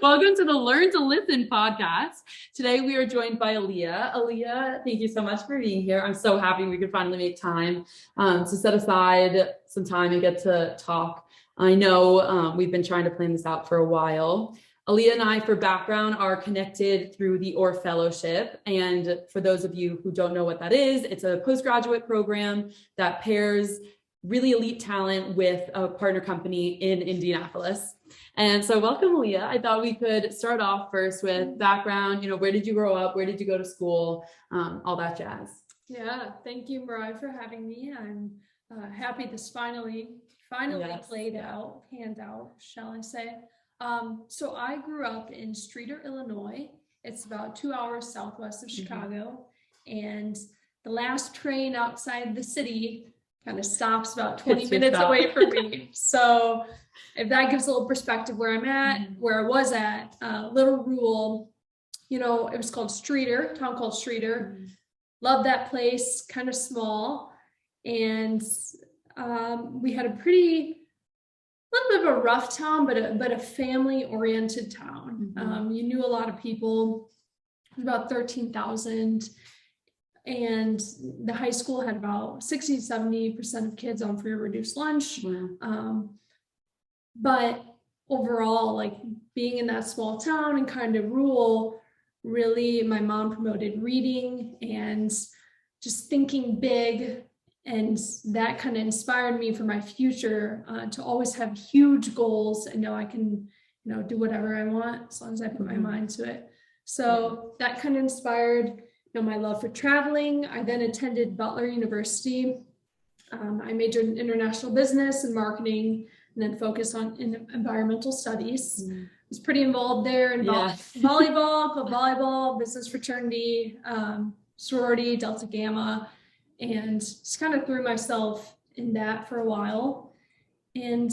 Welcome to the Learn to Listen podcast. Today we are joined by Alea. Alea, thank you so much for being here. I'm so happy we could finally make time to set aside some time and get to talk. I know we've been trying to plan this out for a while. Alea and I, for background, are connected through the Orr Fellowship. And for those of you who don't know what that is, it's a postgraduate program that pairs really elite talent with a partner company in Indianapolis. And so welcome, Alea. I thought we could start off first with background, where did you grow up? Where did you go to school? All that jazz. Yeah, thank you, Mariah, for having me. I'm happy this finally Yes. panned out, shall I say. So I grew up in Streator, Illinois. It's about 2 hours southwest of Chicago. And the last train outside the city kind of stops about 20 minutes away from me. So if that gives a little perspective where I'm at, where I was at, little rural, it was called Streator, town called Streator. Love that place, kind of small. And we had a little bit of a rough town, but a family-oriented town. You knew a lot of people, about 13,000. And the high school had about 60-70% of kids on free or reduced lunch. Wow. But overall, like being in that small town and kind of rural, really, my mom promoted reading and just thinking big. And that kind of inspired me for my future to always have huge goals and know I can, do whatever I want as long as I put my mind to it. So that kind of inspired my love for traveling. I then attended Butler University. I majored in international business and marketing, and then focused on environmental studies. I was pretty involved there in volleyball, business fraternity, sorority, Delta Gamma, and just kind of threw myself in that for a while, and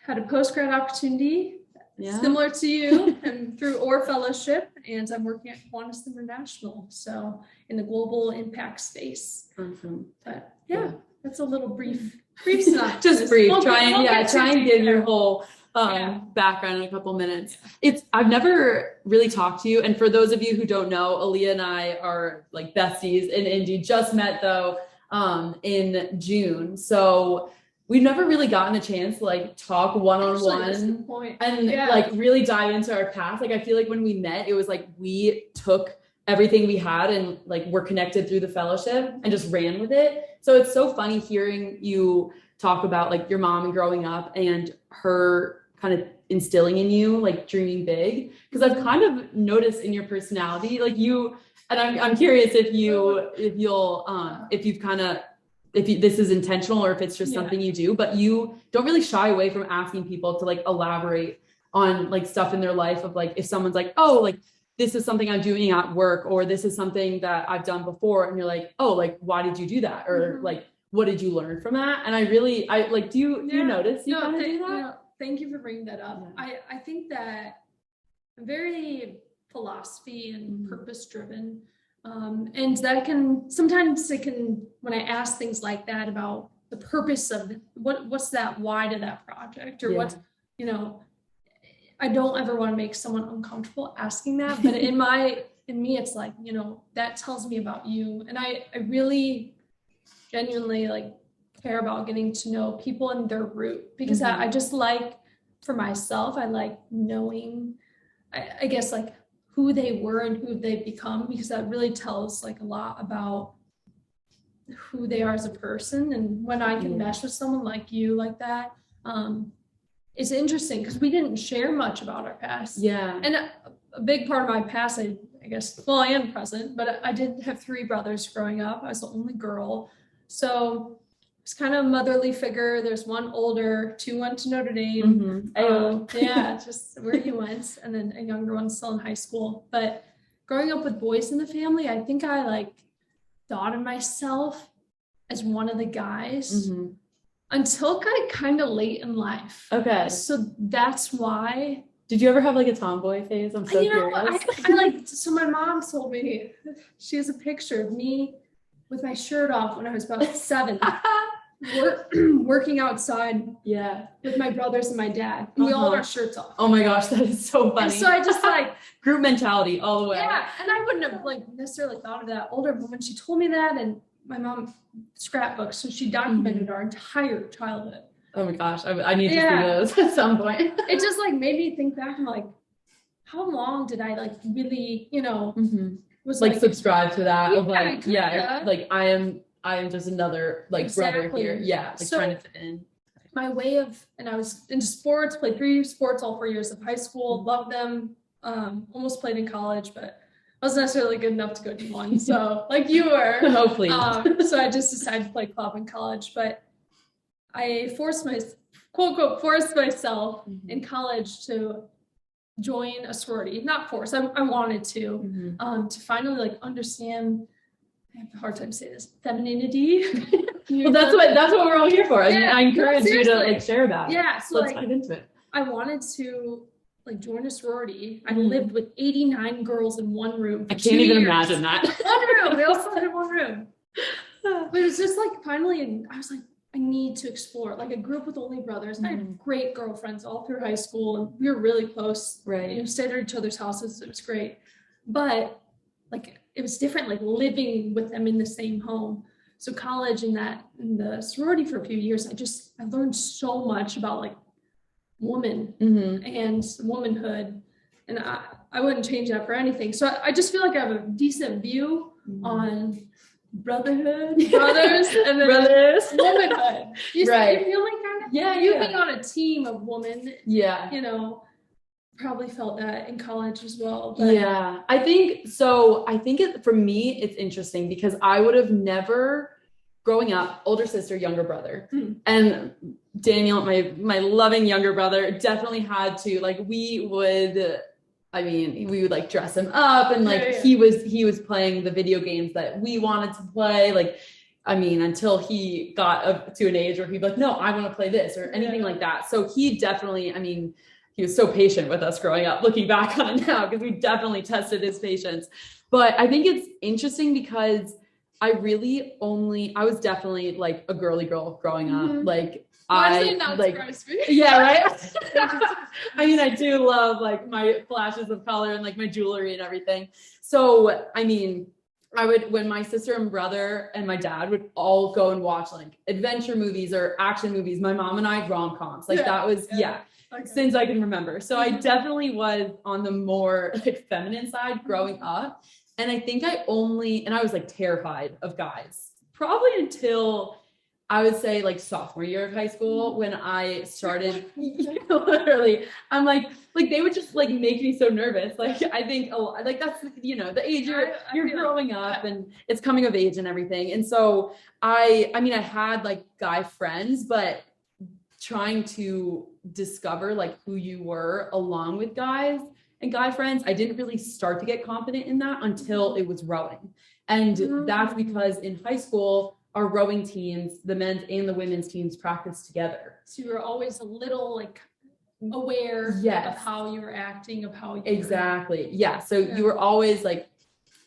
had a post-grad opportunity similar to you and through Orr Fellowship, and I'm working at Qantas International, so in the global impact space. But that's a little brief synopsis. Just brief. Try and give your whole background in a couple minutes. I've never really talked to you, and for those of you who don't know, Alea and I are like besties in Indy. Just met though in June, so we've never really gotten a chance to like talk one-on-one and like really dive into our past. Like I feel like when we met, it was like we took everything we had and like we're connected through the fellowship and just ran with it. So it's so funny hearing you talk about like your mom and growing up and her kind of instilling in you like dreaming big, because I've kind of noticed in your personality like you, and I'm curious if this is intentional or if it's just something you do, but you don't really shy away from asking people to like elaborate on like stuff in their life of like, if someone's like, oh, like this is something I'm doing at work, or this is something that I've done before. And you're like, oh, like, why did you do that? Or like, what did you learn from that? And I like, do you notice you kind of do that? Thank you for bringing that up. I think that I'm very philosophy and purpose driven. And that sometimes when I ask things like that about the purpose of what's that why to that project, or what, I don't ever want to make someone uncomfortable asking that, but in me, it's like, that tells me about you. And I really genuinely like care about getting to know people and their root, because I just like, for myself, I like knowing, I guess, like who they were and who they've become, because that really tells like a lot about who they are as a person. And when I can mesh with someone like you like that, it's interesting because we didn't share much about our past. And a big part of my past, I guess, well, I am present, but I did have 3 brothers growing up. I was the only girl. So it's kind of a motherly figure. There's one older, 2 went to Notre Dame. Just where he went. And then a younger one still in high school. But growing up with boys in the family, I think I like thought of myself as one of the guys until kind of late in life. Okay. So that's why. Did you ever have like a tomboy phase? I'm so curious. So my mom told me she has a picture of me with my shirt off when I was about 7. working outside Yeah. with my brothers and my dad. And we all had our shirts off. Oh my gosh, that is so funny. And so I just like group mentality all the way. Yeah, and I wouldn't have like necessarily thought of that older, but when she told me that, and my mom scrapbooks, so she documented our entire childhood. Oh my gosh, I need to see those at some point. It just like made me think back and like, how long did I like really, was like subscribe to that of yeah, like I am just another like brother here. Yeah, like so, trying to fit in. My way of, and I was into sports, played 3 sports all 4 years of high school, loved them, almost played in college, but I wasn't necessarily good enough to go to one. So like you were. Hopefully. So I just decided to play club in college, but I forced myself in college to join a sorority. Not force, I wanted to finally like understand, I have a hard time saying this, femininity. Well, that's what we're all here for. I mean, I encourage you to like share about it. Yeah, so let's dive into it. I wanted to like join a sorority. I lived with 89 girls in one room. I can't even imagine that. One room. We all lived in one room. But it was just like finally, and I was like, I need to explore. Like I grew up with only brothers. And I had great girlfriends all through high school, and we were really close. Right. Stayed at each other's houses. It was great. But like it was different, like living with them in the same home. So college and in the sorority for a few years, I learned so much about like woman and womanhood, and I wouldn't change that for anything. So I just feel like I have a decent view on brotherhood, brothers, and then womanhood. You feel like kind of being on a team of women. Yeah, probably felt that in college as well. But. Yeah, I think so. I think for me, it's interesting because I would have never, growing up, older sister, younger brother, and Daniel, my loving younger brother, definitely had to like we would like dress him up, and like he was playing the video games that we wanted to play, like. I mean, until he got up to an age where he'd be like, no, I want to play this or anything like that. So he definitely, he was so patient with us growing up, looking back on it now, because we definitely tested his patience. But I think it's interesting because I was definitely like a girly girl growing up. Like yeah, right. I do love like my flashes of color and like my jewelry and everything. So, when my sister and brother and my dad would all go and watch like adventure movies or action movies, my mom and I rom-coms, like that was, since I can remember. So I definitely was on the more like feminine side growing up. And I think I was like terrified of guys, probably until I would say like sophomore year of high school when I started literally, I'm like they would just like make me so nervous. Like I think a lot, like that's the age you're growing up and it's coming of age and everything. And so I had like guy friends, but trying to discover like who you were along with guys and guy friends, I didn't really start to get confident in that until it was rowing. And that's because in high school, our rowing teams, the men's and the women's teams, practiced together. So you were always a little like aware of how you were acting, of how you exactly. Yeah. So you were always like,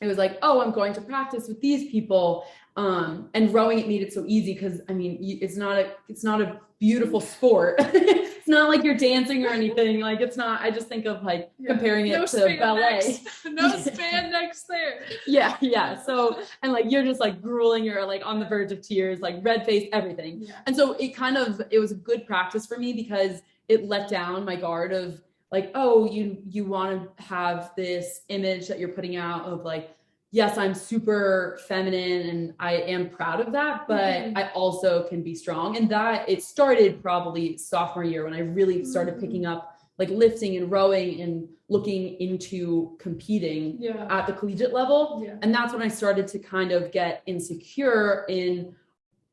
it was like, oh, I'm going to practice with these people. And rowing, it made it so easy because it's not a beautiful sport. It's not like you're dancing or anything. Like it's not. I just think of like comparing it to ballet. No spandex there. Yeah. So and like you're just like grueling. You're like on the verge of tears, like red face, everything. Yeah. And so it was a good practice for me because it let down my guard of like, oh, you want to have this image that you're putting out of like. Yes, I'm super feminine and I am proud of that, but I also can be strong. And that it started probably sophomore year when I really started picking up like lifting and rowing and looking into competing at the collegiate level. Yeah. And that's when I started to kind of get insecure in,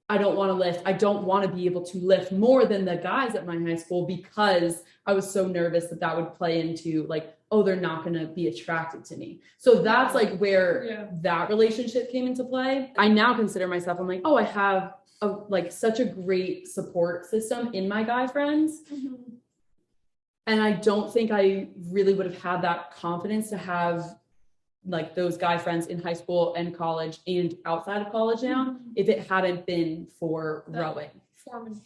I don't want to lift. I don't want to be able to lift more than the guys at my high school because I was so nervous that would play into like, oh, they're not going to be attracted to me. So that's like where that relationship came into play. I now consider myself, I'm like, oh, I have such a great support system in my guy friends. And I don't think I really would have had that confidence to have like those guy friends in high school and college and outside of college now, if it hadn't been for rowing.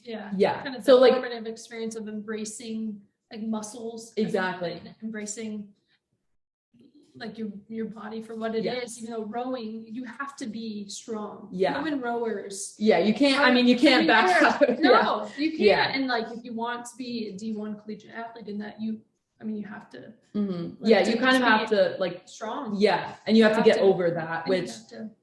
Yeah. Kind of so the formative experience of embracing like muscles. Exactly. And embracing like your body for what it is, even though rowing, you have to be strong. Women rowers. You can't, you can't back up. No, you can't. And like, if you want to be a D1 collegiate athlete in that, you have to. You kind of have to like strong. Yeah. And you have to get over that, which,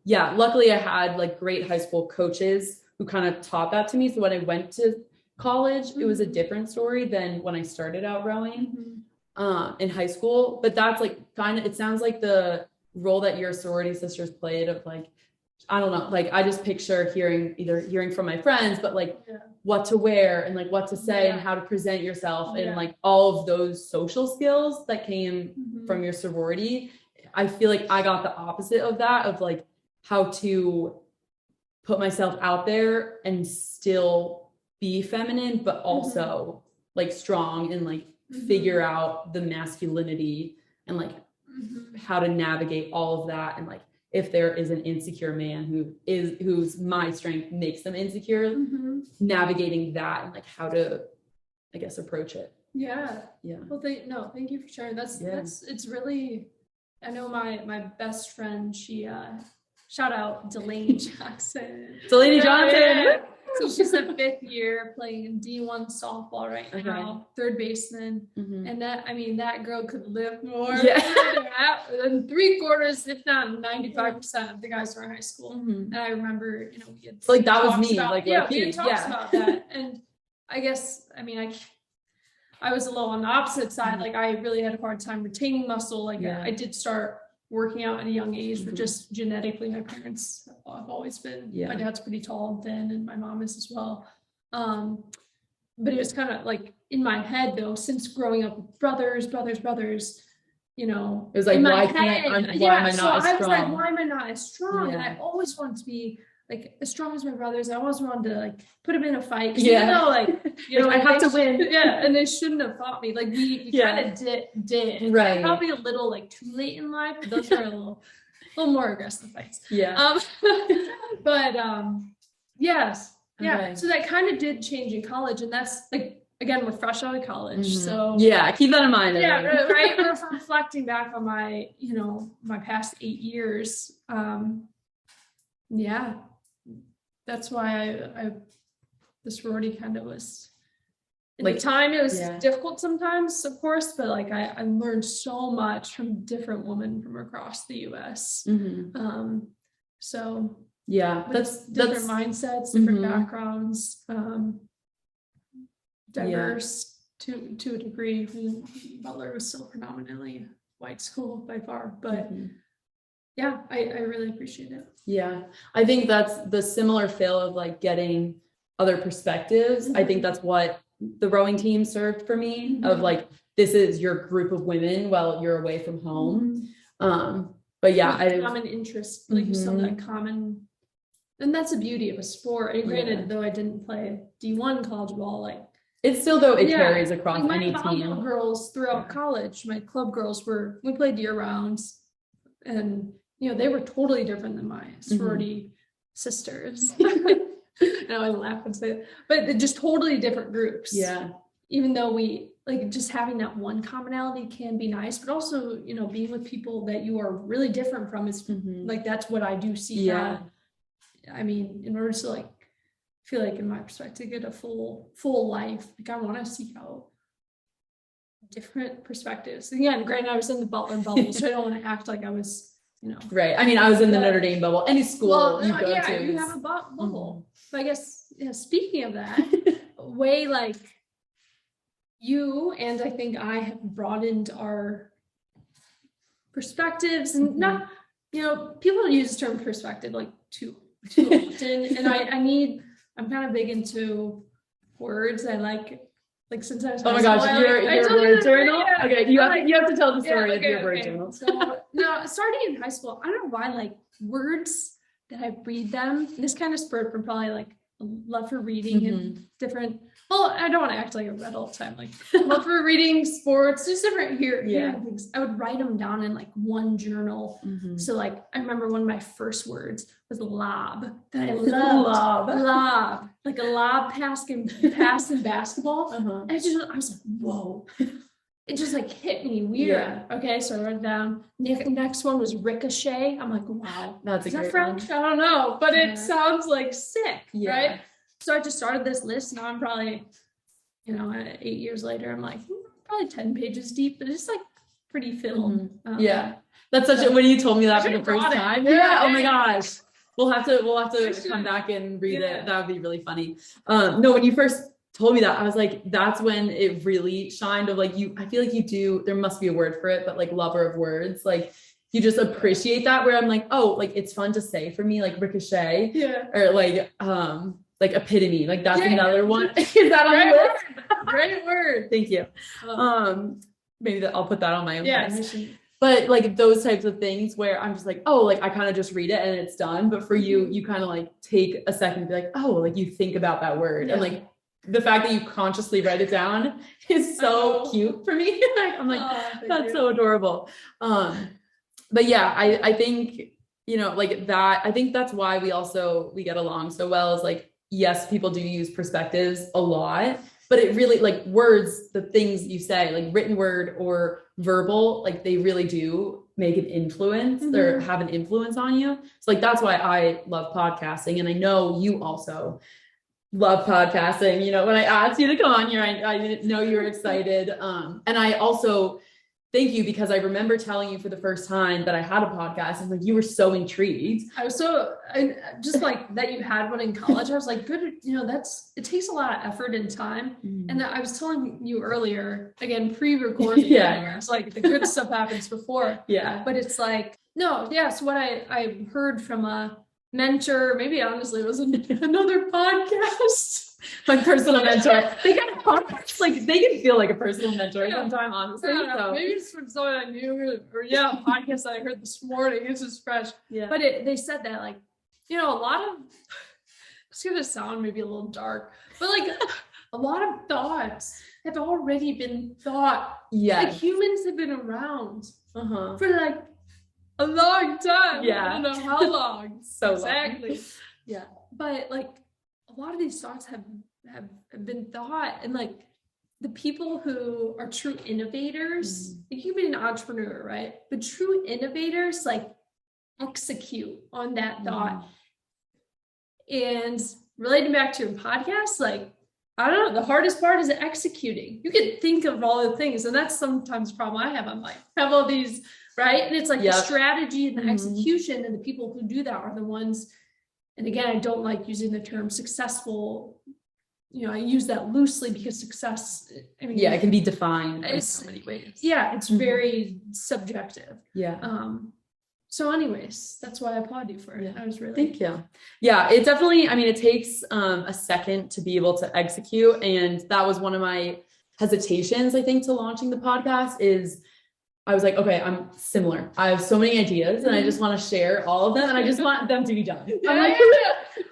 luckily I had like great high school coaches who kind of taught that to me. So when I went to college, it was a different story than when I started out rowing. In high school, but that's like kind of, it sounds like the role that your sorority sisters played of like, I don't know, like I just picture hearing from my friends, but like what to wear and like what to say and how to present yourself and like all of those social skills that came from your sorority. I feel like I got the opposite of that, of like how to put myself out there and still be feminine, but also like strong and like figure out the masculinity and like how to navigate all of that. And like, if there is an insecure man whose my strength makes them insecure, navigating that and like how to, I guess, approach it. Well, thank you for sharing. That's it's really, I know my best friend, she shout out Delaney Jackson. So she's a 5th year playing D1 softball right now, third baseman. And that girl could lift more than 3/4, if not 95% of the guys who are in high school. And I remember, we had like that was me, we had talks about that. And I guess, I was a little on the opposite side. Like I really had a hard time retaining muscle. Like I did start working out at a young age, but just genetically, my parents have always been, my dad's pretty tall and thin and my mom is as well. But it was kind of like in my head though, since growing up with brothers, it was like, why am I not as strong? And I always wanted to be like as strong as my brothers. I always wanted to like put them in a fight. Even though I have to win. And they shouldn't have fought me. Like we kind of did. Right. Probably a little like too late in life. But those are a little more aggressive fights. Yes. Yeah. So that kind of did change in college, and that's like, again, we're fresh out of college, so keep that in mind. Right. We're reflecting back on my my past 8 years. That's why the sorority kind of was, at the time it was difficult sometimes, of course, but like I learned so much from different women from across the US. So that's different mindsets, different backgrounds, diverse to a degree. Butler was still predominantly white school by far, but I really appreciate it. I think that's the similar feel of like getting other perspectives. I think that's what the rowing team served for me, of like, this is your group of women while you're away from home. But common interest, like some that common, and that's the beauty of a sport. And granted, though I didn't play D1 college ball, like it's still, though, it carries across like any my team. Girls throughout college, my club girls we played year rounds, and they were totally different than my sorority sisters. No, I laugh and say it, but they're just totally different groups. Even though we like, just having that one commonality can be nice, but also being with people that you are really different from is like, that's what I do see. In order to like feel like, in my perspective, get a full life, like I want to seek out different perspectives. Again, granted, I was in the Butler bubble, so I don't want to act like I was right. I was in the Notre Dame bubble. Any school you go to, you have a bubble. But I guess, speaking of that, way like you and I think I have broadened our perspectives, and not, people use the term perspective like too often, and I'm kind of big into words. I like since I was oh my gosh, your word journal. Okay, you have to tell the story of your word journal. So starting in high school, I don't know why, like words that I read them. This kind of spurred from probably like a love for reading and different Well, I don't want to act like I read all the time. Like, well, for reading, sports, just different here things. I would write them down in like one journal. So like, I remember one of my first words was lob that I loved. Lob, like a lob pass in basketball. And I was like, whoa. It just like hit me weird. Okay, so I wrote it down. Next one was ricochet. I'm like, wow, that's is that French? I don't know, but it sounds like sick, right? So I just started this list. Now I'm probably, 8 years later, I'm like probably 10 pages deep, but it's like pretty filled. That's such a, when you told me that for the first time. Oh my gosh. We'll have to come back and read it. That would be really funny. No, when you first told me that, I was like, that's when it really shined of like I feel like you do, there must be a word for it, but like lover of words, like you just appreciate that, where I'm like, oh, like it's fun to say for me, like ricochet or like epitome, like that's another one. Is that on the list? Great word. Thank you. Maybe I'll put that on my own list. But like those types of things where I'm just like, oh, like I kind of just read it and it's done. But for you kind of like take a second to be like, oh, like you think about that word and like the fact that you consciously write it down is so cute for me. I'm like, that's so adorable. But yeah, I think, like that, I think that's why we get along so well, is like, yes, people do use perspectives a lot, but it really, like words, the things you say, like written word or verbal, like they really do make an influence or have an influence on you. So like, that's why I love podcasting. And I know you also love podcasting. When I asked you to come on here, I didn't know you were excited. And I also thank you, because I remember telling you for the first time that I had a podcast, and like you were so intrigued. I was just like that you had one in college. I was like, good, it takes a lot of effort and time. And I was telling you earlier, again, pre-recording, it's like the good stuff happens before. But it's like, no, so what I heard from a mentor, maybe honestly it was another podcast. My personal mentor. They got a podcast, like they can feel like a personal mentor sometimes, honestly. So. Maybe it's from someone I knew, or a podcast that I heard this morning. It's just fresh. But they said that like, a lot of, it's gonna sound maybe a little dark, but like a lot of thoughts have already been thought. Like humans have been around for like a long time. I don't know how long. So exactly. Long. But like a lot of these thoughts have been thought, and like the people who are true innovators, like you can be an entrepreneur, right? But true innovators like execute on that thought. And relating back to your podcast, like, I don't know, the hardest part is executing. You can think of all the things, and that's sometimes a problem I have. I'm like, have all these, right? And it's like the strategy and the execution, and the people who do that are the ones. And again, I don't like using the term successful. I use that loosely because success, it can be defined in so many ways. It's very subjective. So anyways, that's why I applaud you for it. I was really. Thank you. Yeah, it definitely, it takes a second to be able to execute. And that was one of my hesitations, I think, to launching the podcast is I was like, okay, I'm similar. I have so many ideas and I just want to share all of them and I just want them to be done. I'm like,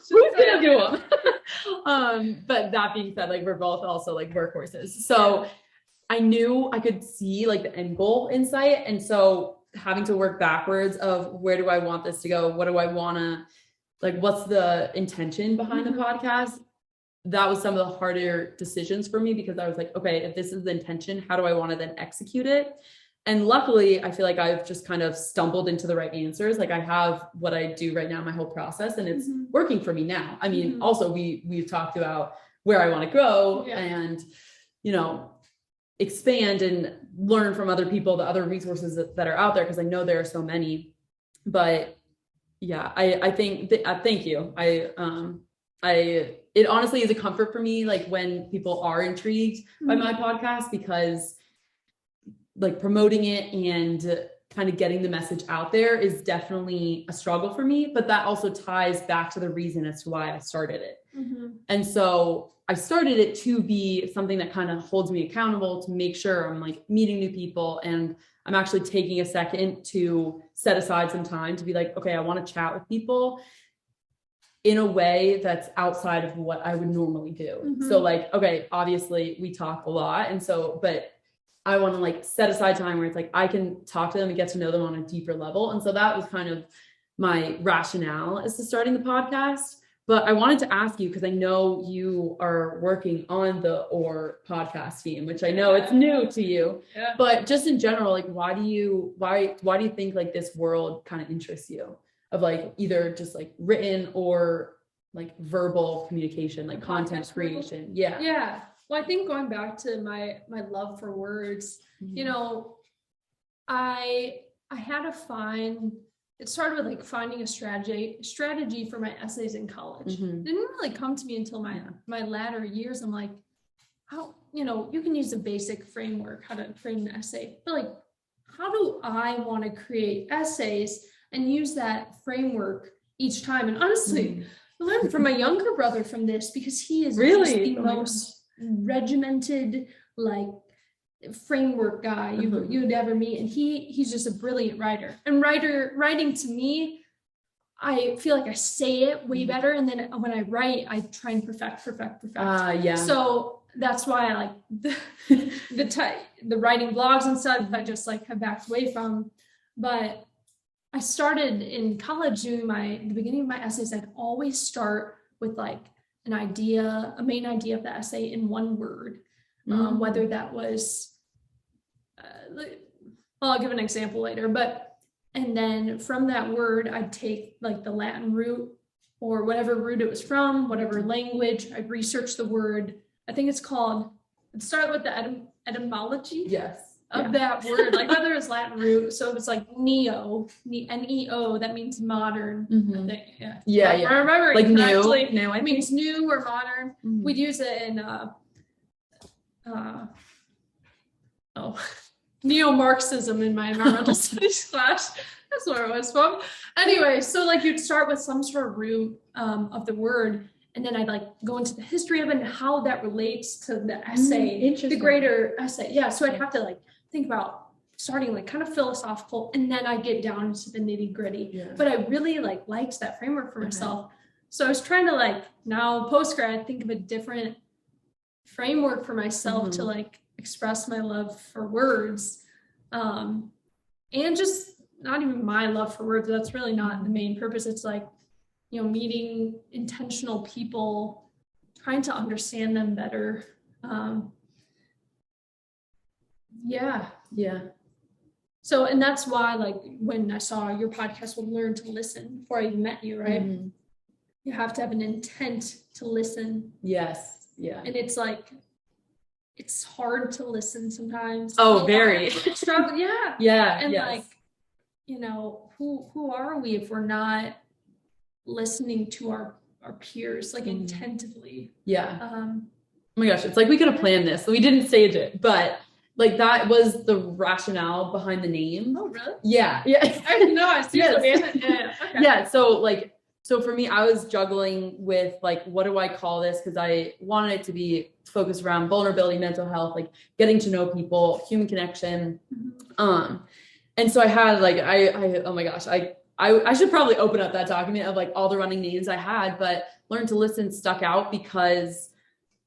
who's gonna do them? But that being said, like we're both also like workhorses. So I knew I could see like the end goal in sight. And so having to work backwards of where do I want this to go? What do I want to, like, what's the intention behind the podcast? That was some of the harder decisions for me because I was like, okay, if this is the intention, how do I want to then execute it? And luckily, I feel like I've just kind of stumbled into the right answers. Like I have what I do right now, my whole process, and it's working for me now. Also we've talked about where I want to go and, expand and learn from other people, the other resources that are out there. Cause I know there are so many, but yeah, I think thank you. It honestly is a comfort for me. Like when people are intrigued by my podcast, because like promoting it and kind of getting the message out there is definitely a struggle for me, but that also ties back to the reason as to why I started it. And so I started it to be something that kind of holds me accountable, to make sure I'm like meeting new people. And I'm actually taking a second to set aside some time to be like, okay, I want to chat with people in a way that's outside of what I would normally do. So like, okay, obviously we talk a lot. And so, but I want to like set aside time where it's like, I can talk to them and get to know them on a deeper level. And so that was kind of my rationale as to starting the podcast. But I wanted to ask you, because I know you are working on the Orr podcast team, which I know it's new to you, but just in general, like, why do you think like this world kind of interests you, of like either just like written or like verbal communication, like content creation? Yeah. Well, I think going back to my love for words, you know, I had to find. It started with like finding a strategy for my essays in college. It didn't really come to me until my latter years. I'm like, how, you know, you can use a basic framework, how to frame the essay, but like, how do I want to create essays and use that framework each time? And honestly, I learned from my younger brother from this, because he is just the most regimented, like, framework guy you'd ever meet, and he's just a brilliant writer. And writing to me, I feel like I say it way better, and then when I write, I try and perfect. So that's why I like the writing blogs and stuff. I just like have backed away from. But I started in college doing the beginning of my essays. I'd always start with like a main idea of the essay in one word. Whether that was, I'll give an example later, and then from that word, I'd take like the Latin root or whatever root it was from, whatever language, I'd research the word. I think it'd start with the etymology of that word, like whether it's Latin root. So if it's like neo, N-E-O, that means modern. I remember like correctly. New, it means new or modern. We'd use it in neo-Marxism in my environmental studies class. That's where it was from. Anyway, so like you'd start with some sort of root of the word, and then I'd like go into the history of it and how that relates to the essay, the greater essay. Yeah, so I'd have to like think about starting like kind of philosophical, and then I get down into the nitty gritty. But I really liked that framework for myself. So I was trying to like now post-grad think of a different framework for myself to like express my love for words, and just not even my love for words. That's really not the main purpose. It's like, you know, meeting intentional people, trying to understand them better. So, and that's why like when I saw your podcast with Learn to Listen before I even met you, right? You have to have an intent to listen. And it's like, it's hard to listen sometimes. Very. Struggle. And like, you know, who are we if we're not listening to our peers, like attentively? Oh my gosh, it's like we could have planned this. We didn't stage it, but like that was the rationale behind the name. Oh, really? Yeah. I didn't know. I see. So for me, I was juggling with like, what do I call this? Because I wanted it to be focused around vulnerability, mental health, like getting to know people, human connection. And so I had like, oh my gosh, I should probably open up that document of like all the running names I had, but Learn to Listen stuck out because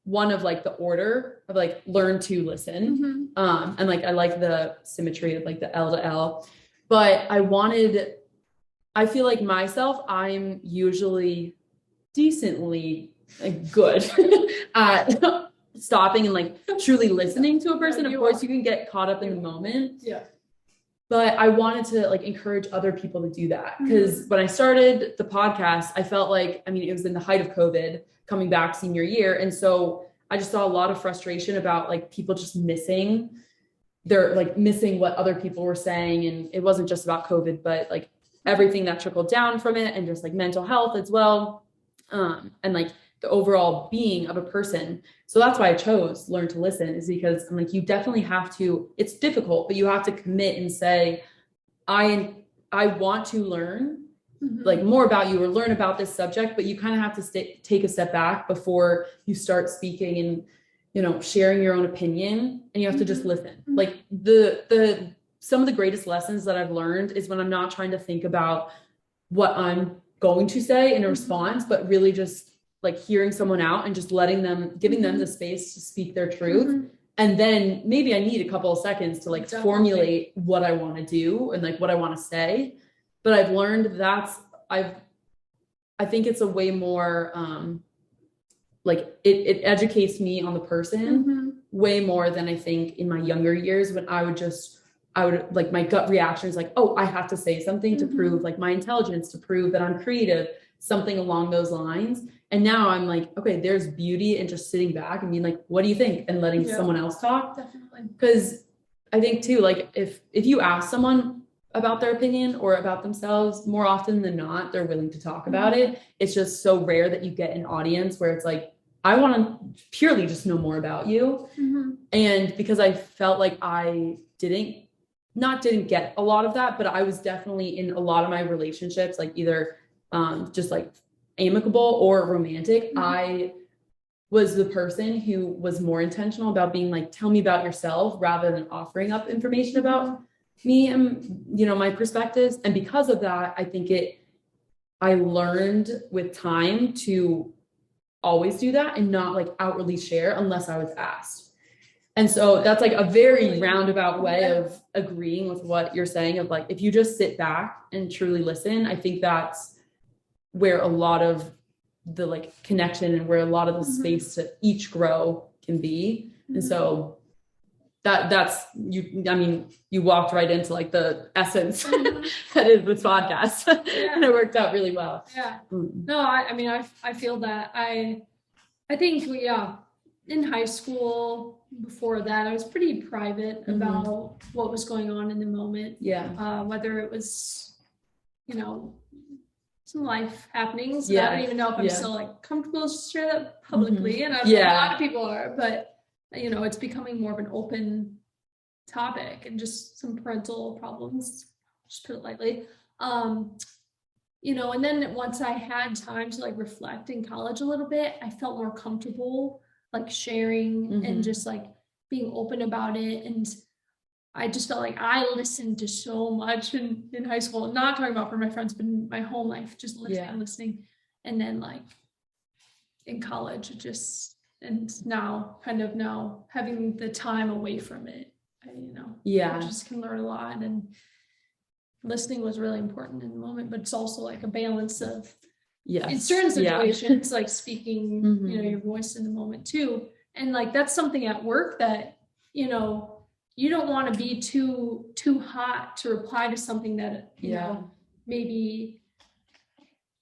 one of like the order of like learn to listen. And like, I like the symmetry of like the L to L, but I feel like myself, I'm usually decently good at stopping and like truly listening to a person. Of course, you can get caught up in the moment. But I wanted to like encourage other people to do that. Because when I started the podcast, I felt like, I mean, it was in the height of COVID coming back senior year. And so I just saw a lot of frustration about like people just missing what other people were saying. And it wasn't just about COVID, but like everything that trickled down from it, and just like mental health as well. And like the overall being of a person. So that's why I chose Learn to Listen, is because I'm like, you definitely have to, it's difficult, but you have to commit and say, I want to learn like more about you or learn about this subject, but you kind of have to take a step back before you start speaking and, you know, sharing your own opinion, and you have to just listen. Like some of the greatest lessons that I've learned is when I'm not trying to think about what I'm going to say in a response, but really just like hearing someone out and just giving them the space to speak their truth. And then maybe I need a couple of seconds to like formulate what I want to do and like what I want to say. But I've learned I think it's a way more, like it educates me on the person way more than I think in my younger years when I would like my gut reaction is like, oh, I have to say something to prove like my intelligence, to prove that I'm creative, something along those lines. And now I'm like, okay, there's beauty in just sitting back and being like, what do you think? And letting someone else talk. Definitely. Because I think too, like if you ask someone about their opinion or about themselves, more often than not, they're willing to talk about it. It's just so rare that you get an audience where it's like, I want to purely just know more about you. And because I felt like I didn't get a lot of that, but I was definitely in a lot of my relationships, like either just like amicable or romantic. I was the person who was more intentional about being like, tell me about yourself rather than offering up information about me and, you know, my perspectives. And because of that, I think I learned with time to always do that and not like outwardly share unless I was asked. And so that's like a very roundabout way of agreeing with what you're saying of like, if you just sit back and truly listen, I think that's where a lot of the like connection and where a lot of the space to each grow can be. And so that's you. I mean, you walked right into like the essence that is this podcast, and it worked out really well. Yeah. No, I mean, I feel that I think in high school, before that, I was pretty private about what was going on in the moment. Yeah. Whether it was, you know, some life happenings. I don't even know if I'm still like comfortable to share that publicly. And a lot of people are, but you know, it's becoming more of an open topic and just some parental problems, just put it lightly. You know, and then once I had time to like reflect in college a little bit, I felt more comfortable like sharing and just like being open about it. And I just felt like I listened to so much in high school, not talking about for my friends, but in my whole life, just listening. And then like in college, and now having the time away from it, I just can learn a lot. And listening was really important in the moment, but it's also like a balance of, in certain situations, like speaking, you know, your voice in the moment too. And like, that's something at work that, you know, you don't want to be too hot to reply to something that, you know, maybe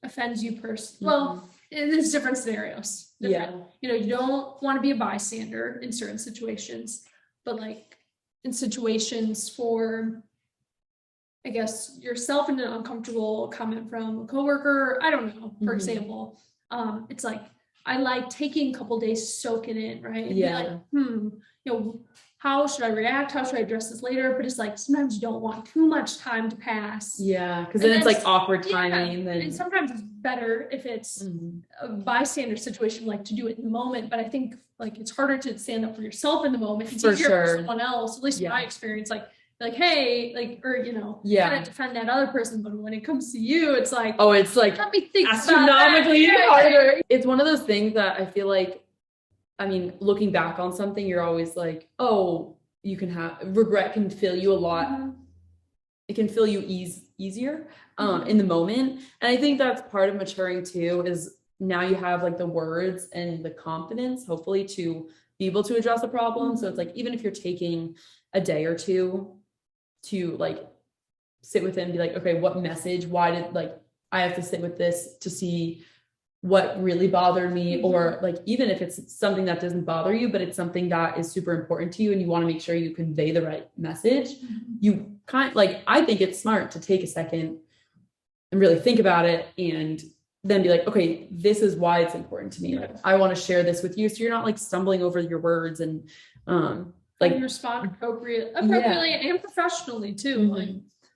offends you personally. Well, there's different scenarios. You know, you don't want to be a bystander in certain situations, but like in situations for, I guess, yourself in an uncomfortable comment from a coworker, I don't know, for example, it's like, I like taking a couple days to soak it in, right? And be like, you know, how should I react? How should I address this later? But it's like, sometimes you don't want too much time to pass. Yeah, because then it's like awkward timing. And sometimes it's better if it's a bystander situation, like to do it in the moment. But I think like it's harder to stand up for yourself in the moment. It's easier for someone else, at least in my experience, like, hey, like, or, you know, kind of defend that other person. But when it comes to you, it's like, oh, it's like let me think astronomically harder. It's one of those things that I feel like, I mean, looking back on something, you're always like, oh, you can have regret can fill you a lot. It can fill you easier in the moment. And I think that's part of maturing too, is now you have like the words and the confidence, hopefully, to be able to address a problem. So it's like, even if you're taking a day or two to like sit with it and be like, okay, what message, why did like, I have to sit with this to see what really bothered me, or like, even if it's something that doesn't bother you, but it's something that is super important to you and you want to make sure you convey the right message, you like, I think it's smart to take a second and really think about it and then be like, okay, this is why it's important to me. Like, I want to share this with you. So you're not like stumbling over your words and like you respond appropriately and professionally too. Like,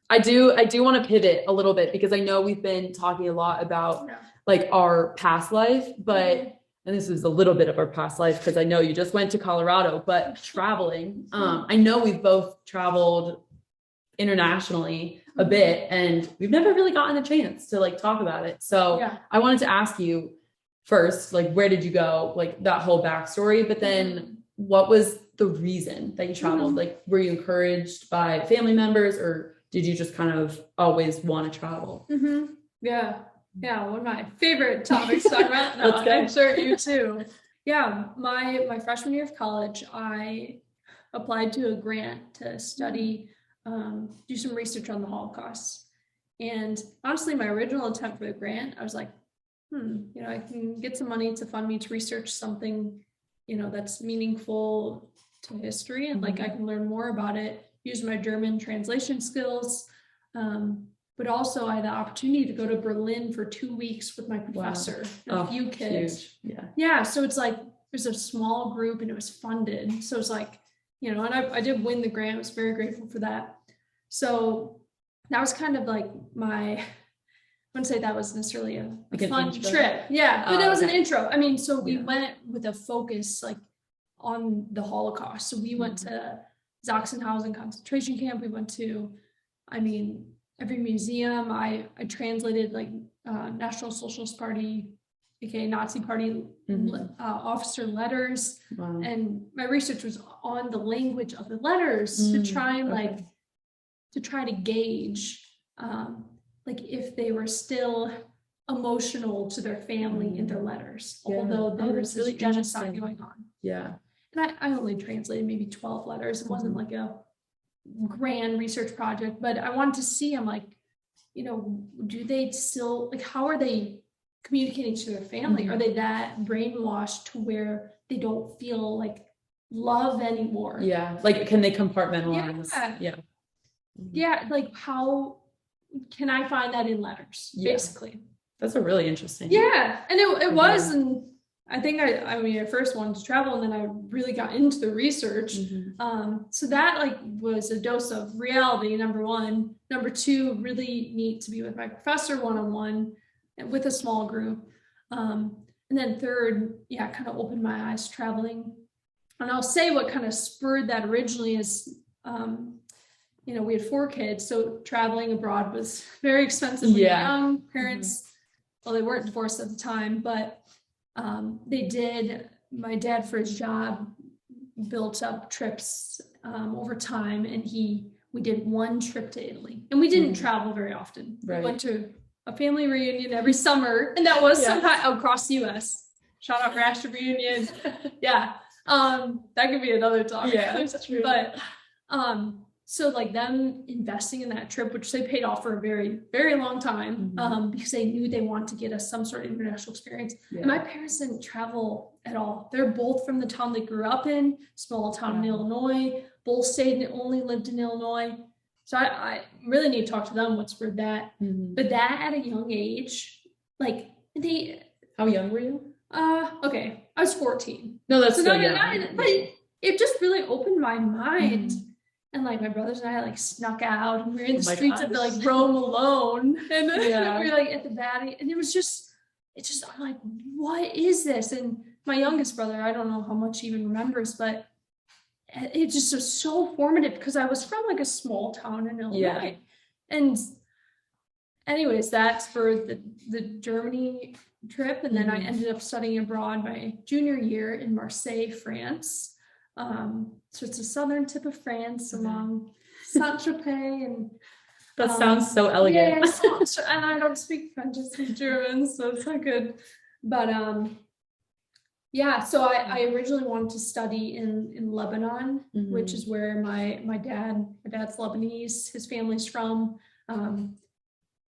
I do want to pivot a little bit because I know we've been talking a lot about like our past life, but and this is a little bit of our past life because I know you just went to Colorado, but traveling, I know we've both traveled internationally. a bit, and we've never really gotten a chance to like talk about it. So Yeah. I wanted to ask you first, like, where did you go? Like that whole backstory, but then what was the reason that you traveled? Like, were you encouraged by family members, or did you just kind of always want to travel? Yeah. Yeah. One of my favorite topics to talk about. No, Let's go. I'm sure you too. Yeah. My freshman year of college, I applied to a grant to study, do some research on the Holocaust. And honestly, my original attempt for the grant, I was like, I can get some money to fund me to research something, that's meaningful to history, and like I can learn more about it, use my German translation skills. But also I had the opportunity to go to Berlin for 2 weeks with my professor and a few kids. Huge. Yeah. So it's like, there's a small group and it was funded. So it's like, and I did win the grant. I was very grateful for that. So that was kind of like I wouldn't say that was necessarily a fun trip. Yeah. But that was an intro. I mean, so we went with a focus like on the Holocaust. So we went to Sachsenhausen concentration camp. We went to, every museum. I translated like National Socialist Party, aka Nazi Party officer letters. Wow. And my research was on the language of the letters to try and to gauge like if they were still emotional to their family in their letters, although there was this genocide going on. Yeah. And I only translated maybe 12 letters. It wasn't like a grand research project, but I wanted to see, I'm like, do they still, like, how are they communicating to their family? Are they that brainwashed to where they don't feel like love anymore? Yeah. Like, can they compartmentalize? Yeah. Like, how can I find that in letters, basically? That's a really interesting. Yeah. And it was, and I think I first wanted to travel, and then I really got into the research. So that was a dose of reality, number one. Number two, really neat to be with my professor one-on-one and with a small group. And then third, kind of opened my eyes traveling. And I'll say what kind of spurred that originally is, we had 4 kids, so traveling abroad was very expensive when you're young. Parents, well, they weren't divorced at the time, but they did. My dad, for his job, built up trips over time, and we did 1 trip to Italy, and we didn't travel very often. We went to a family reunion every summer, and that was sometime across the U.S. Shout out Rashid reunion. That could be another talk. Yeah, that's true. But so like them investing in that trip, which they paid off for a very, very long time, because they knew they wanted to get us some sort of international experience. And my parents didn't travel at all. They're both from the town they grew up in, small town in Illinois. Both stayed and only lived in Illinois. So I really need to talk to them what's for that. But that at a young age, like How young were you? Okay, I was 14. No, that's so still young. But it just really opened my mind. And like my brothers and I snuck out, and we were in the streets of Rome alone, and we were at the Vatican, and it's just I'm like, what is this? And my youngest brother, I don't know how much he even remembers, but it just was so formative because I was from a small town in Illinois. And anyways, that's for the Germany trip, and then I ended up studying abroad my junior year in Marseille, France. So it's the southern tip of France along Saint-Tropez, and that sounds so elegant. And I don't speak French, I speak German, so it's not good. But so I originally wanted to study in Lebanon, which is where my dad's Lebanese, his family's from.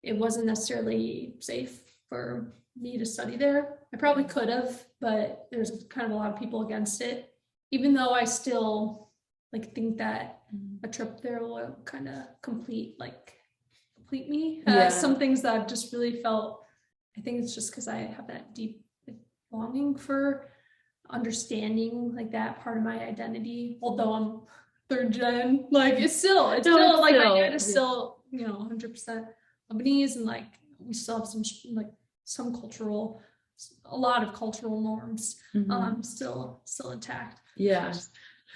It wasn't necessarily safe for me to study there. I probably could have, but there's kind of a lot of people against it. Even though I still think that a trip there will kind of complete me. Some things that I've just really felt, I think it's just because I have that deep longing for understanding that part of my identity. Although I'm 3rd gen, it's still my dad is still 100% Lebanese, and we still have some cultural, a lot of cultural norms still intact.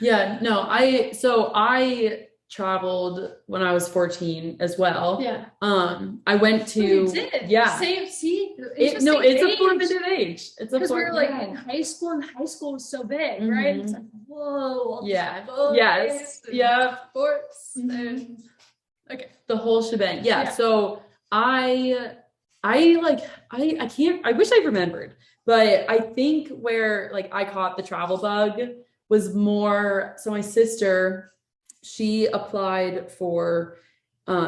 No, I traveled when I was 14 as well. Yeah. I went to, you did. yeah. Same, see? It's a formative age. It's a because we were like yeah. in high school, and high school was so big, right? It's like, whoa. Yeah. Travel, Yes. Yeah. Sports. And, okay. The whole shebang. Yeah. So I can't, I wish I remembered, but I think where like I caught the travel bug was more, so my sister, she applied for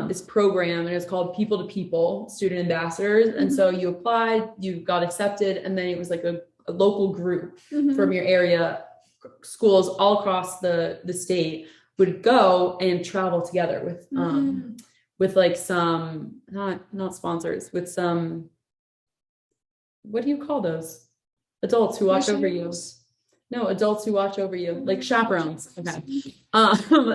this program, and it's called People to People Student Ambassadors. And so you applied, you got accepted, and then it was like a local group from your area, schools all across the state would go and travel together with like some, not sponsors, with some, what do you call those? Adults who watch over you. No, adults who watch over you, like chaperones. Okay.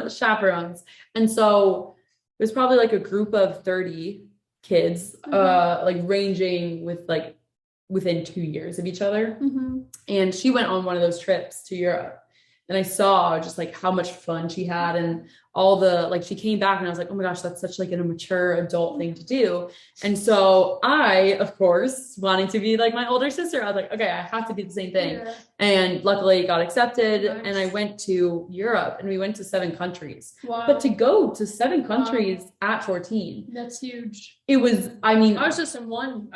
Chaperones. And so it was probably like a group of 30 kids, like ranging with like within 2 years of each other. And she went on one of those trips to Europe. And I saw just like how much fun she had, and all the, like, she came back and I was like, oh my gosh, that's such like a mature adult thing to do. And so I, of course, wanting to be like my older sister, I was like, okay, I have to do the same thing. And luckily got accepted. And I went to Europe, and we went to 7 countries. But to go to 7 countries at 14. That's huge. It was, I mean, I was just in Rome.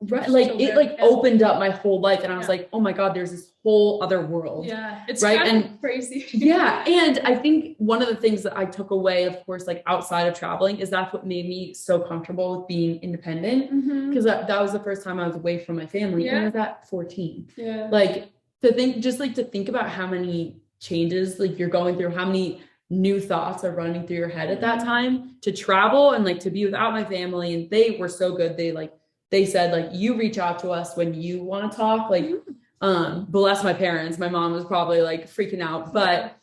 Right, like it like opened up my whole life, and I was like, oh my God, there's this whole other world. Yeah, it's right, kind and of crazy. Yeah, and I think one of the things that I took away, of course, like outside of traveling, is that's what made me so comfortable with being independent, because that was the first time I was away from my family, and I was at 14. Yeah, like to think about how many changes like you're going through, how many new thoughts are running through your head at that time, to travel and like to be without my family. And they were so good. They said like, you reach out to us when you want to talk, like, bless my parents. My mom was probably like freaking out, but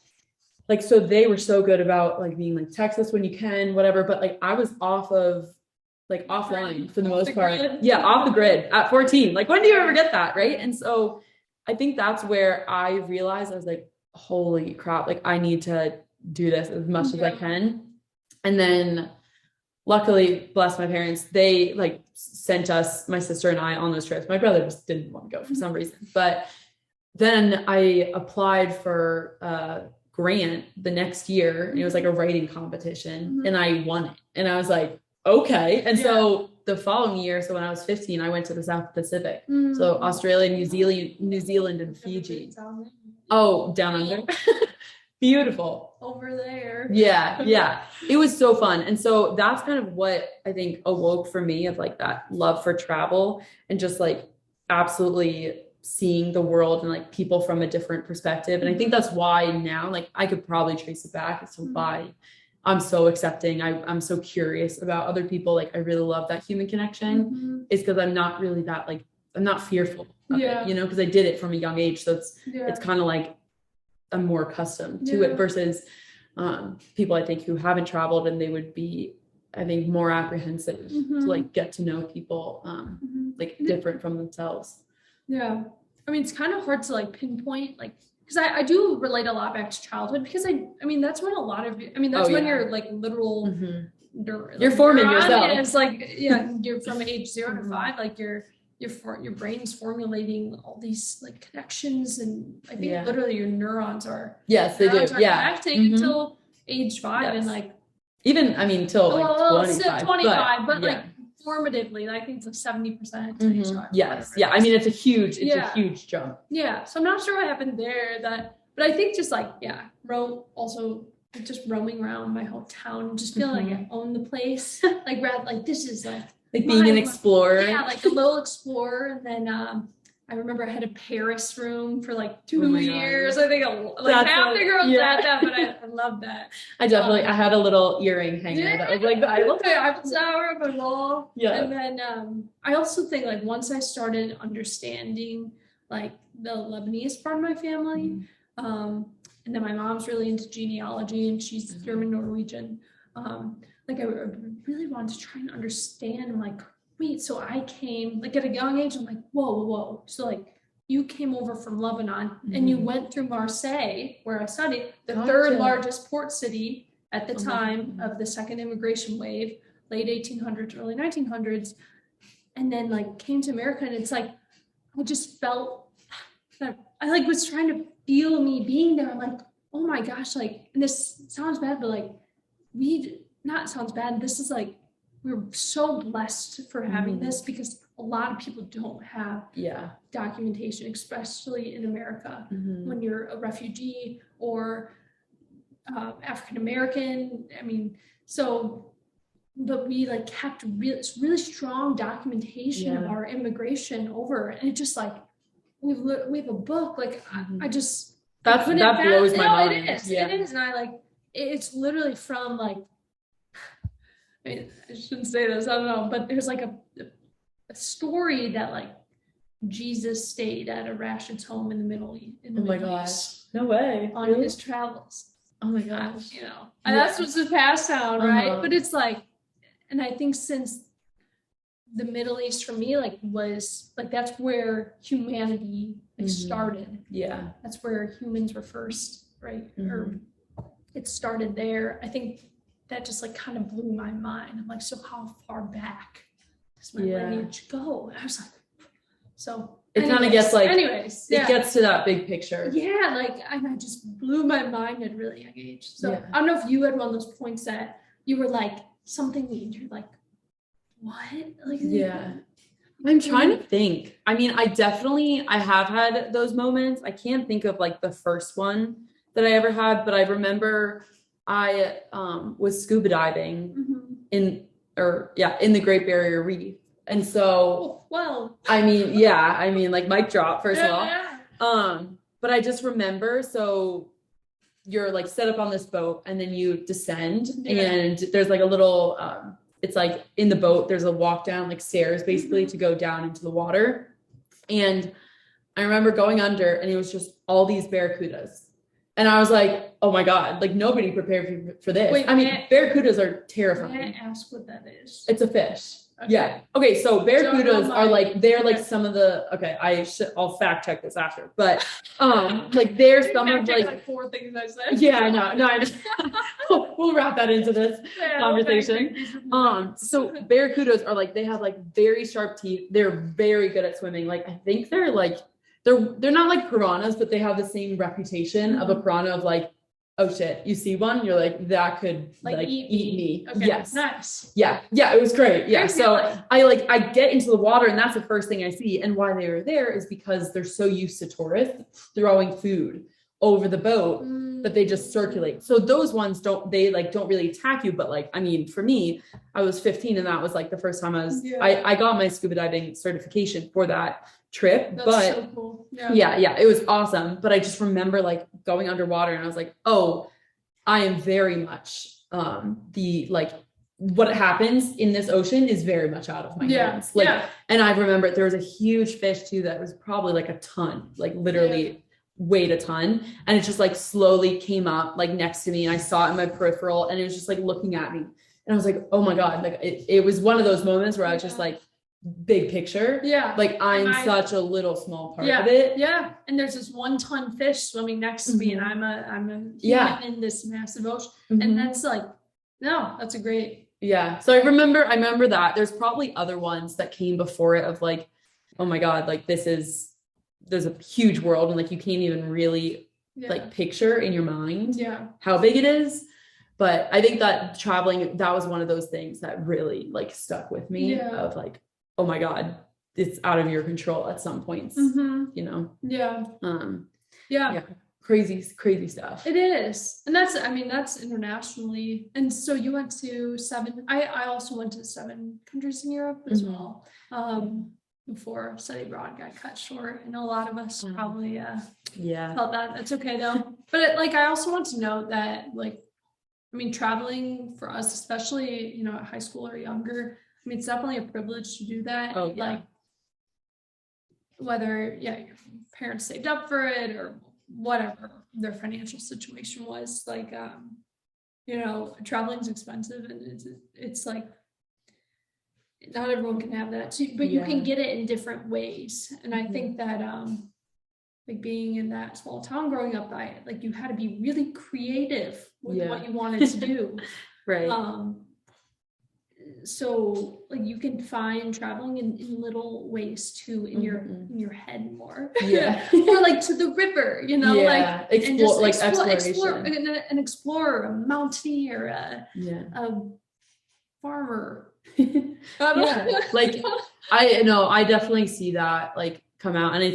like, so they were so good about like being like, text us when you can, whatever. But like, I was offline for the most part. Yeah. Off the grid at 14. Like, when do you ever get that? Right. And so I think that's where I realized, I was like, holy crap, like I need to do this as much as I can. And then luckily, bless my parents, they like sent us, my sister and I, on those trips. My brother just didn't want to go for some reason. But then I applied for a grant the next year, and it was like a writing competition, and I won it. And I was like, okay. And so the following year, so when I was 15, I went to the South Pacific. So Australia, New Zealand, and Fiji. Oh, down under. Beautiful. Over there. Yeah. It was so fun. And so that's kind of what I think awoke for me, of like that love for travel, and just like absolutely seeing the world and like people from a different perspective. And I think that's why now, like, I could probably trace it back as to why I'm so accepting. I'm so curious about other people. Like, I really love that human connection, is because I'm not really that, like, I'm not fearful of it, because I did it from a young age. So it's kind of like, I'm more accustomed to it versus people, I think, who haven't traveled, and they would be, I think, more apprehensive to like get to know people like different from themselves. Yeah. I mean, it's kind of hard to like pinpoint, like, because I do relate a lot back to childhood, because I mean, that's when a lot of, I mean, that's when you're like literal, you're forming yourself. It's like, you're from age 0 to 5, like your brain's formulating all these like connections, and I think literally your neurons are connecting until age 5, and like even, I mean, till like 25, but like formatively, I think it's like 70% to age 5. Yes, I mean, it's a huge jump. Yeah, so I'm not sure what happened there, but I think just like Rome, also just roaming around my whole town, just feeling like I own the place, like rather like this is like being an explorer. Yeah, like a little explorer. And then I remember I had a Paris room for like 2 years. I think like half the girls had that, but I love that. I definitely, I had a little earring hanger that was like the Eiffel Tower of my wall. Yeah. And then I also think like once I started understanding like the Lebanese part of my family, and then my mom's really into genealogy, and she's German Norwegian. Like I really wanted to try and understand. I'm like, wait, so I came like at a young age. I'm like, whoa. So like you came over from Lebanon and you went through Marseille, where I studied, the third largest port city at the time of the second immigration wave, late 1800s, early 1900s, and then like came to America, and it's like I just felt that I like was trying to feel me being there. I'm like, oh my gosh, like, and this sounds bad, but like not sounds bad. This is like, we're so blessed for having this, because a lot of people don't have documentation, especially in America, when you're a refugee or African American. I mean, so, but we like kept really strong documentation of our immigration over, and it just like, we have a book, like I just, that blows my mind. It is, and I like, it's literally from like, I mean, I shouldn't say this, I don't know, but there's like a story that like Jesus stayed at a Rashid's home in the Middle East. Oh my gosh, no way! On his travels. Oh my gosh, you know, and that's what's the past sound, right? But it's like, and I think since the Middle East for me, like, was like, that's where humanity like started. Yeah, that's where humans were first, right? Or it started there. I think that just like kind of blew my mind. I'm like, so how far back does my lineage go? And I was like, so it kind of gets like, it gets to that big picture. Yeah, like, and I just blew my mind at a really young age. So I don't know if you had one of those points that you were like, something that you're like, what? Like, I'm trying to think. I mean, I have had those moments. I can't think of like the first one that I ever had, but I remember I was scuba diving in the Great Barrier Reef. And so, I mean, like, mic drop, first of all. But I just remember, so you're like set up on this boat, and then you descend, and there's like a little, it's like in the boat, there's a walk down, like stairs basically to go down into the water. And I remember going under, and it was just all these barracudas. And I was like, oh my God, like, nobody prepared for this. Wait, I mean, barracudas are terrifying. May I ask what that is? It's a fish. Okay. Yeah. Okay. So barracudas are like, they're like some of the, I'll fact check this after, but, like, there's some of like 4 things I said. Yeah, I know. No, I just, we'll wrap that into this conversation. So barracudas are like, they have like very sharp teeth. They're very good at swimming. Like, I think they're like, they're not like piranhas, but they have the same reputation of a piranha of like, oh shit, you see one, you're like, that could like eat me. Okay, yes. Nice. Yeah. Yeah. It was great. Yeah. So I get into the water, and that's the first thing I see. And why they were there is because they're so used to tourists throwing food over the boat that they just circulate. So those ones don't really attack you. But like, I mean, for me, I was 15, and that was like the first time I got my scuba diving certification for that trip. That's so cool. Yeah, it was awesome. But I just remember like going underwater, and I was like, oh, I am very much what happens in this ocean is very much out of my hands. And I remember there was a huge fish too that was probably like a ton, like literally weighed a ton, and it just like slowly came up like next to me, and I saw it in my peripheral, and it was just like looking at me, and I was like, oh my God, like it was one of those moments where I was just like, big picture, like I'm such a little small part of it, and there's this 1-ton fish swimming next to me, and I'm a human in this massive ocean, and that's like, no, that's a great, so I remember that there's probably other ones that came before it of like, oh my God, like there's a huge world, and like you can't even really like picture in your mind how big it is. But I think that traveling, that was one of those things that really like stuck with me of like, oh my God, it's out of your control at some points, you know? Crazy stuff. It is. And that's internationally. And so you went to 7, I also went to 7 countries in Europe as well. Before study abroad got cut short. I know a lot of us probably felt that. That's okay though. But like, I also want to note that like, I mean, traveling for us, especially, you know, at high school or younger, I mean, it's definitely a privilege to do that. Oh, yeah. Like, whether your parents saved up for it or whatever their financial situation was, like, you know, traveling's expensive, and it's like, not everyone can have that too, but you can get it in different ways. And I think that like being in that small town growing up, like you had to be really creative with what you wanted to do. Right. So like you can find traveling in little ways too in your head more. Yeah. Or like to the river, you know, like exploration. An explorer, a mountaineer, a farmer. Like I definitely see that like come out, and I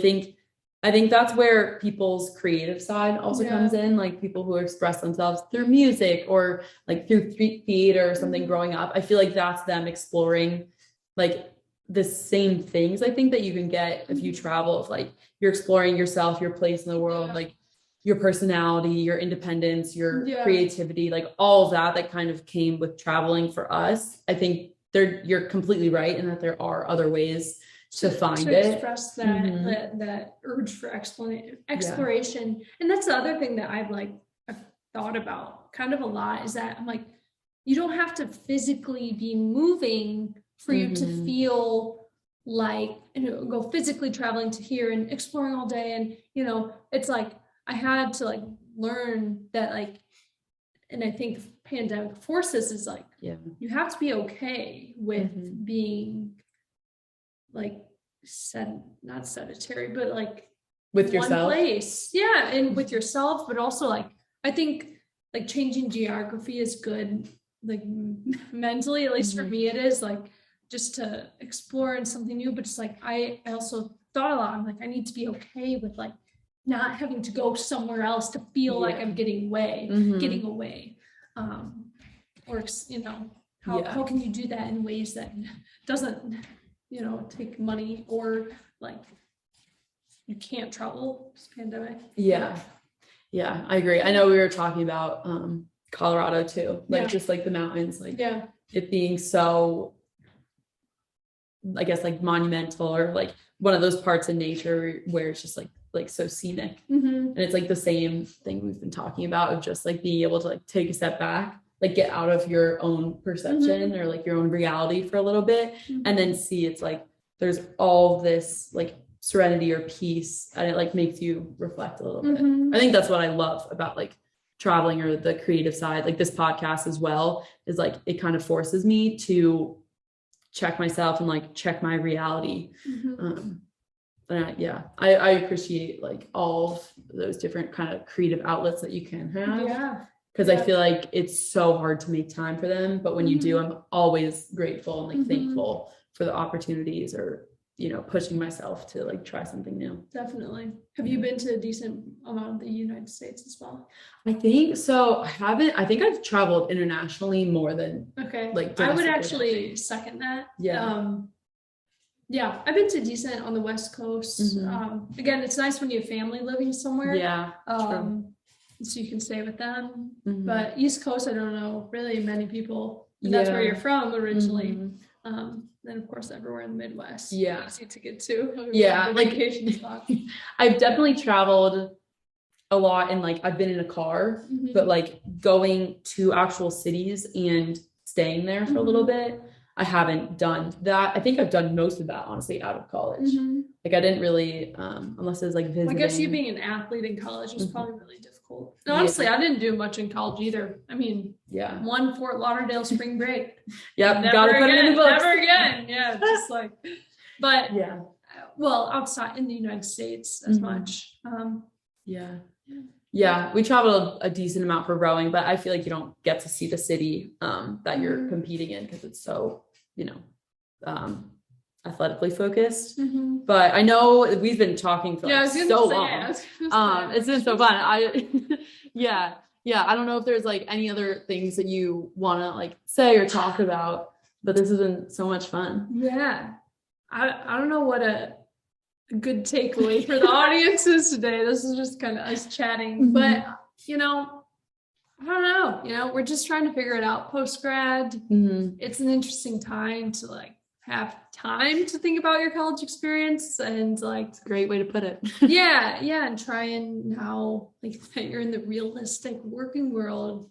think that's where people's creative side also comes in, like people who express themselves through music or like through street theater or something growing up. I feel like that's them exploring like the same things I think that you can get if you travel, if like you're exploring yourself, your place in the world, like your personality, your independence, your creativity, like all of that kind of came with traveling for us. I think you're completely right in that there are other ways to find it, express that urge for exploration. And that's the other thing that I've thought about kind of a lot, is that I'm like, you don't have to physically be moving for you to feel like, go physically traveling to here and exploring all day. And it's like I had to like learn that, like, and I think pandemic forces is like, you have to be okay with being like not sedentary, but like with yourself. One place. And with yourself, but also like I think like changing geography is good, like mentally, at least for me it is, like just to explore and something new. But it's like I also thought a lot, I'm like, I need to be okay with like not having to go somewhere else to feel like I'm getting away. Or how can you do that in ways that doesn't take money, or like you can't travel this pandemic. Yeah, I agree. I know we were talking about Colorado too, like just like the mountains, like it being so, I guess, like monumental, or like one of those parts of nature where it's just like so scenic. And it's like the same thing we've been talking about of just like being able to like take a step back, like get out of your own perception or like your own reality for a little bit, and then see it's like there's all this like serenity or peace, and it like makes you reflect a little bit. I think that's what I love about like traveling, or the creative side, like this podcast as well, is like it kind of forces me to check myself and like check my reality. I appreciate like all of those different kind of creative outlets that you can have. Because I feel like it's so hard to make time for them. But when you do, I'm always grateful and like thankful for the opportunities, or, pushing myself to like try something new. Definitely. Have you been to a decent amount of the United States as well? I think so. I think I've traveled internationally more than like I would actually second that. I've been to decent on the West Coast. Again, it's nice when you have family living somewhere. So you can stay with them. But East Coast, I don't know really many people. That's where you're from originally. Then of course everywhere in the Midwest. Easy to get to. Like vacation spot. I've definitely traveled a lot, and like I've been in a car, but like going to actual cities and staying there for a little bit, I haven't done that. I think I've done most of that honestly out of college. Like I didn't really, unless it was like visiting. I guess you being an athlete in college was probably really difficult. And honestly, I didn't do much in college either. I mean, one Fort Lauderdale spring break. Gotta put it in the books. Never again. Just like, but well, outside in the United States as much. We traveled a decent amount for rowing, but I feel like you don't get to see the city that you're competing in, because it's so, athletically focused. But I know we've been talking for so long. It's been so fun. I don't know if there's like any other things that you want to like say or talk about, but this has been so much fun. I don't know what a good takeaway for the audience is today. This is just kind of us chatting, but I don't know, we're just trying to figure it out post-grad. It's an interesting time to like have time to think about your college experience, and like it's a great way to put it. And try and now like that you're in the realistic working world,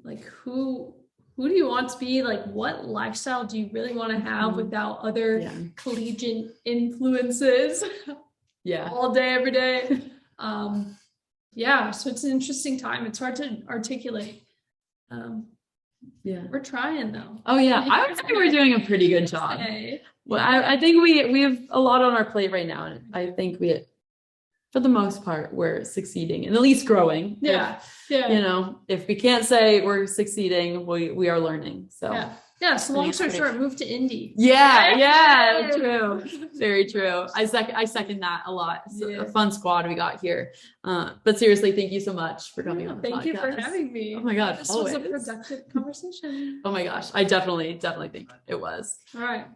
like who do you want to be, like what lifestyle do you really want to have without other collegiate influences all day every day. Yeah, so it's an interesting time. It's hard to articulate. Yeah. We're trying though. Oh yeah, I would say we're doing a pretty good job. Okay. Well, I think we have a lot on our plate right now, and I think for the most part, we're succeeding and at least growing. Yeah. If we can't say we're succeeding, we are learning. So yeah. So long story short, move to Indy. Yeah, true, very true. I second that a lot. It's a fun squad we got here. But seriously, thank you so much for coming on the podcast. Thank you for having me. Oh my gosh, this was a productive conversation. Oh my gosh, I definitely think it was. All right.